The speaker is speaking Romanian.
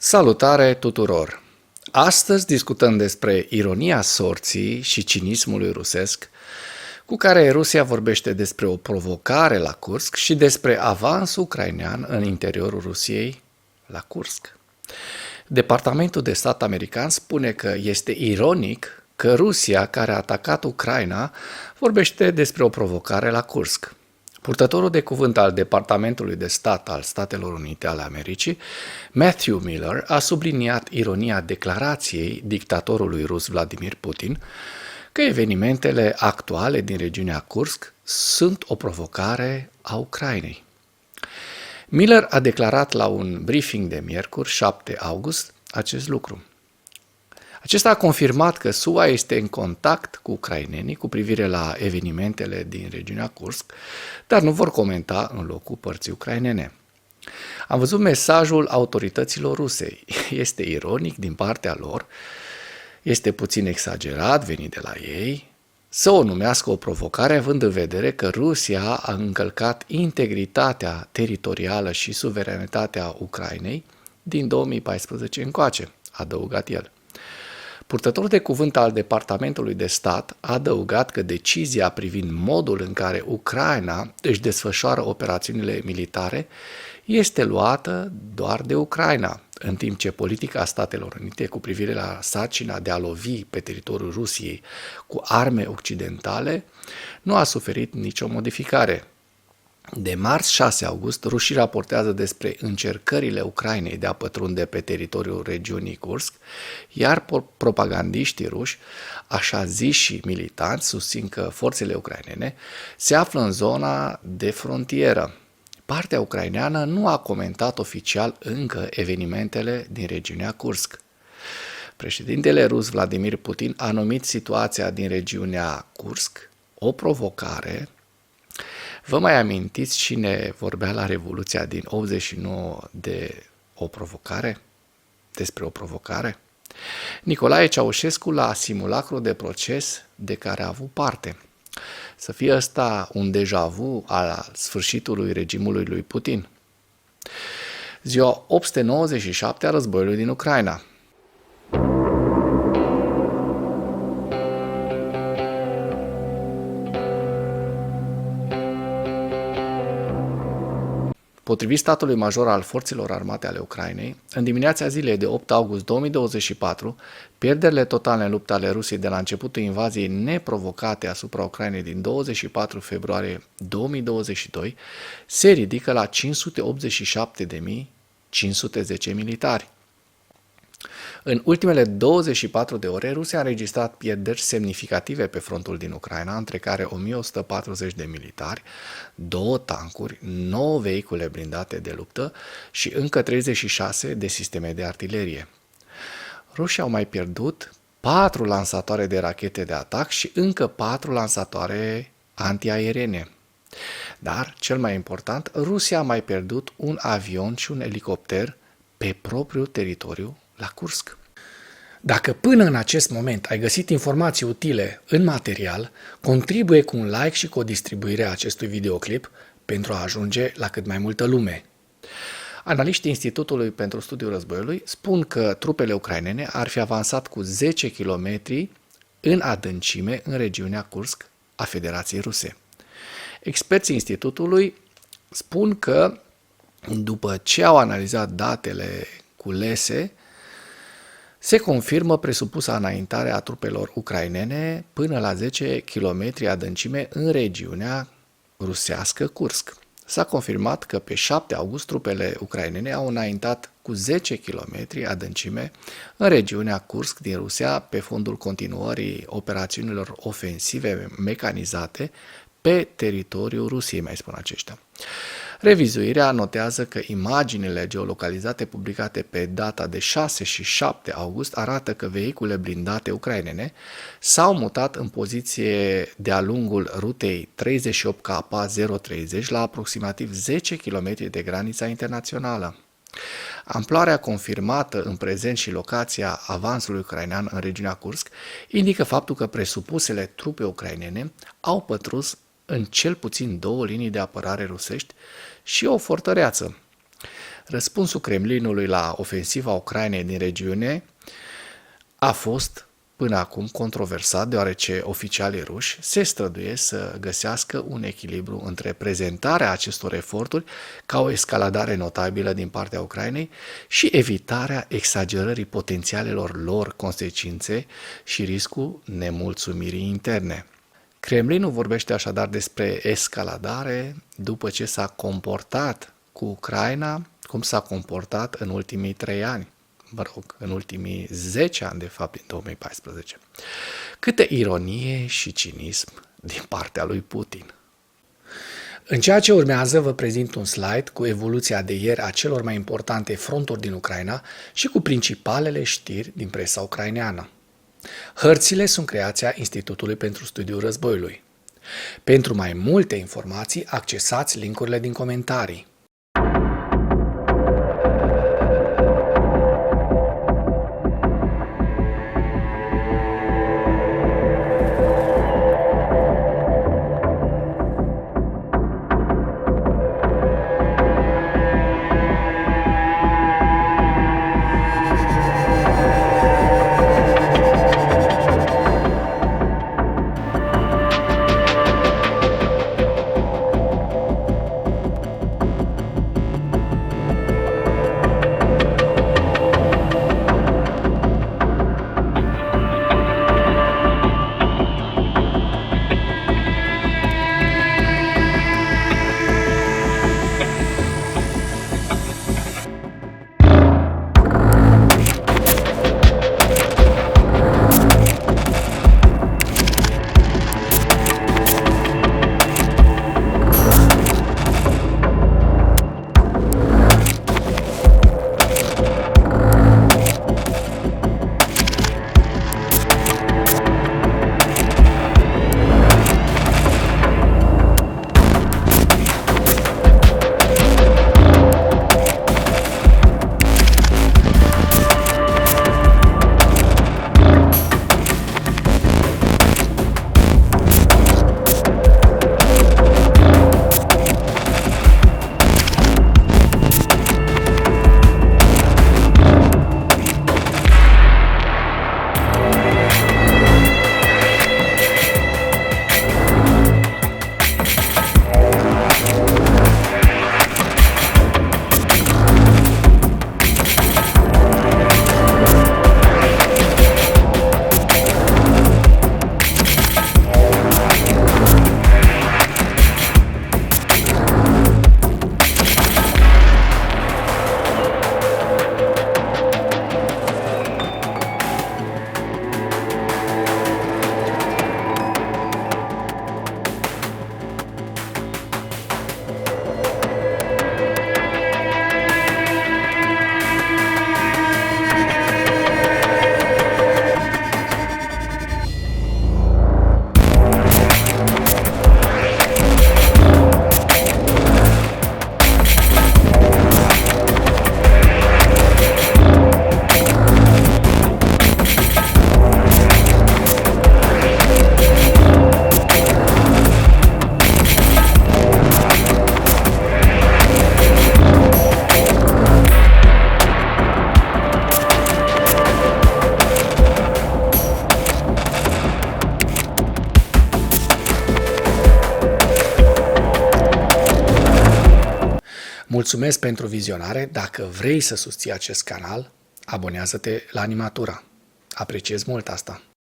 Salutare tuturor! Astăzi discutăm despre ironia sorții și cinismului rusesc, cu care Rusia vorbește despre o provocare la Kursk și despre avansul ucrainean în interiorul Rusiei la Kursk. Departamentul de stat american spune că este ironic că Rusia, care a atacat Ucraina, vorbește despre o provocare la Kursk. Purtătorul de cuvânt al Departamentului de Stat al Statelor Unite ale Americii, Matthew Miller, a subliniat ironia declarației dictatorului rus Vladimir Putin că evenimentele actuale din regiunea Kursk sunt o provocare a Ucrainei. Miller a declarat la un briefing de miercuri, 7 august, acest lucru. Acesta a confirmat că SUA este în contact cu ucrainenii cu privire la evenimentele din regiunea Kursk, dar nu vor comenta în locul părții ucrainene. Am văzut mesajul autorităților ruse. Este ironic din partea lor, este puțin exagerat venit de la ei, să o numească o provocare având în vedere că Rusia a încălcat integritatea teritorială și suveranitatea Ucrainei din 2014 încoace, a adăugat el. Purtătorul de cuvânt al Departamentului de Stat a adăugat că decizia privind modul în care Ucraina își desfășoară operațiunile militare este luată doar de Ucraina, în timp ce politica Statelor Unite cu privire la sarcina de a lovi pe teritoriul Rusiei cu arme occidentale nu a suferit nicio modificare. De marți 6 august, rușii raportează despre încercările Ucrainei de a pătrunde pe teritoriul regiunii Kursk, iar propagandiștii ruși, așa ziși militanți, susțin că forțele ucrainene se află în zona de frontieră. Partea ucraineană nu a comentat oficial încă evenimentele din regiunea Kursk. Președintele rus Vladimir Putin a numit situația din regiunea Kursk o provocare. Vă mai amintiți cine vorbea la Revoluția din 89 de o provocare? Despre o provocare? Nicolae Ceaușescu la simulacru de proces de care a avut parte. Să fie ăsta un deja vu al sfârșitului regimului lui Putin. Ziua 897 a războiului din Ucraina. Potrivit statului major al forțelor armate ale Ucrainei, în dimineața zilei de 8 august 2024, pierderile totale în lupta ale Rusiei de la începutul invaziei neprovocate asupra Ucrainei din 24 februarie 2022 se ridică la 587.510 militari. În ultimele 24 de ore, Rusia a înregistrat pierderi semnificative pe frontul din Ucraina, între care 1140 de militari, 2 tancuri, 9 vehicule blindate de luptă și încă 36 de sisteme de artilerie. Rușii au mai pierdut 4 lansatoare de rachete de atac și încă 4 lansatoare antiaeriene. Dar, cel mai important, Rusia a mai pierdut un avion și un elicopter pe propriul teritoriu la Kursk. Dacă până în acest moment ai găsit informații utile în material, contribuie cu un like și cu o distribuire a acestui videoclip pentru a ajunge la cât mai multă lume. Analiștii Institutului pentru Studiul Războiului spun că trupele ucrainene ar fi avansat cu 10 km în adâncime în regiunea Kursk a Federației Ruse. Experții Institutului spun că după ce au analizat datele culese, se confirmă presupusa înaintare a trupelor ucrainene până la 10 km adâncime în regiunea rusească Kursk. S-a confirmat că pe 7 august trupele ucrainene au înaintat cu 10 km adâncime în regiunea Kursk din Rusia pe fondul continuării operațiunilor ofensive mecanizate pe teritoriul Rusiei, mai spun aceștia. Revizuirea notează că imaginile geolocalizate publicate pe data de 6 și 7 august arată că vehicule blindate ucrainene s-au mutat în poziție de-a lungul rutei 38K030 la aproximativ 10 km de granița internațională. Amploarea confirmată în prezent și locația avansului ucrainean în regiunea Kursk indică faptul că presupusele trupe ucrainene au pătruns în cel puțin 2 linii de apărare rusești și o fortăreață. Răspunsul Kremlinului la ofensiva Ucrainei din regiune a fost până acum controversat, deoarece oficialii ruși se străduiesc să găsească un echilibru între prezentarea acestor eforturi ca o escaladare notabilă din partea Ucrainei și evitarea exagerării potențialelor lor consecințe și riscul nemulțumirii interne. Kremlinul vorbește așadar despre escaladare după ce s-a comportat cu Ucraina cum s-a comportat în ultimii 3 ani. În ultimii 10 ani, de fapt, din 2014. Câtă ironie și cinism din partea lui Putin. În ceea ce urmează, vă prezint un slide cu evoluția de ieri a celor mai importante fronturi din Ucraina și cu principalele știri din presa ucraineană. Hărțile sunt creația Institutului pentru Studiul Războiului. Pentru mai multe informații, accesați link-urile din comentarii. Mulțumesc pentru vizionare. Dacă vrei să susții acest canal, abonează-te la Animatura. Apreciez mult asta.